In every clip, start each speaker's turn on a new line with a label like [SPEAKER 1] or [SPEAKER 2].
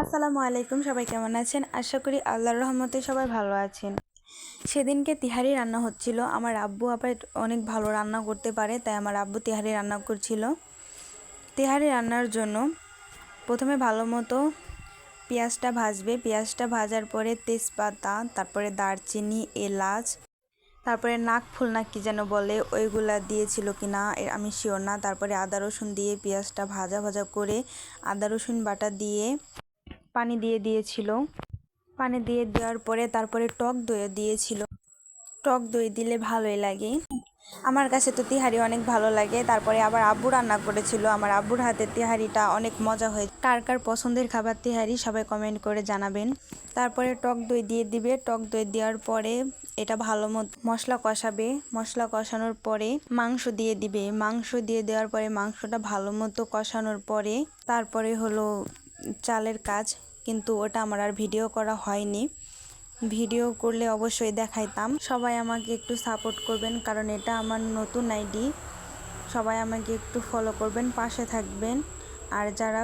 [SPEAKER 1] আসসালামু আলাইকুম, সবাই কেমন আছেন? আশা করি আল্লাহর রহমতে সবাই ভালো আছেন। সেদিনকে তিহারি রান্না হচ্ছিল। আমার আব্বু আবার অনেক ভালো রান্না করতে পারে, তাই আমার আব্বু তিহারি রান্না করছিল। তিহারি রান্নার জন্য প্রথমে ভালো মতো পেঁয়াজটা ভাজবে। পেঁয়াজটা ভাজার পরে তেজপাতা, তারপরে দারচিনি, এলাচ, তারপরে নাকফুল না কি যেন বলে, ওইগুলা দিয়েছিল কি না আমি শিওর না। তারপরে আদা রসুন দিয়ে পেঁয়াজটা ভাজা ভাজা করে আদা রসুন বাটা দিয়ে পানি দিয়ে দিয়েছিল। পানি দিয়ে দেওয়ার পরে তারপরে টক দই দিয়েছিল। টক দই দিলে ভালোই লাগে। আমার কাছে তো তিহারি অনেক ভালো লাগে। তারপরে আবার আব্বু রান্না করেছিল। আমার আব্বুর হাতের তিহারিটা অনেক মজা হয়েছে। কার কার পছন্দের খাবার তিহারি সবাই কমেন্ট করে জানাবেন। তারপরে টক দই দিয়ে দিবে। টক দই দেওয়ার পরে এটা ভালো মতো মশলা কষাবে। মশলা কষানোর পরে মাংস দিয়ে দিবে। মাংস দিয়ে দেওয়ার পরে মাংসটা ভালো মতো কষানোর পরে তারপরে হলো চালের কাজ, কিন্তু ওটা আমার আর ভিডিও করা হয়নি। ভিডিও করলে অবশ্যই দেখাইতাম। সবাই আমাকে একটু সাপোর্ট করবেন, কারণ এটা আমার নতুন আইডি। সবাই আমাকে একটু ফলো করবেন, পাশে থাকবেন। আর যারা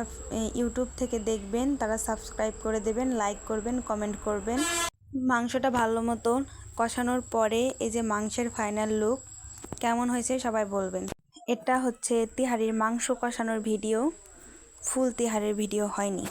[SPEAKER 1] ইউটিউব থেকে দেখবেন তারা সাবস্ক্রাইব করে দেবেন, লাইক করবেন, কমেন্ট করবেন। মাংসটা ভালো মতো কষানোর পরে এই যে মাংসের ফাইনাল লুক কেমন হয়েছে সবাই বলবেন। এটা হচ্ছে তিহারির মাংস কষানোর ভিডিও, ফুল তিহারির ভিডিও হয়নি।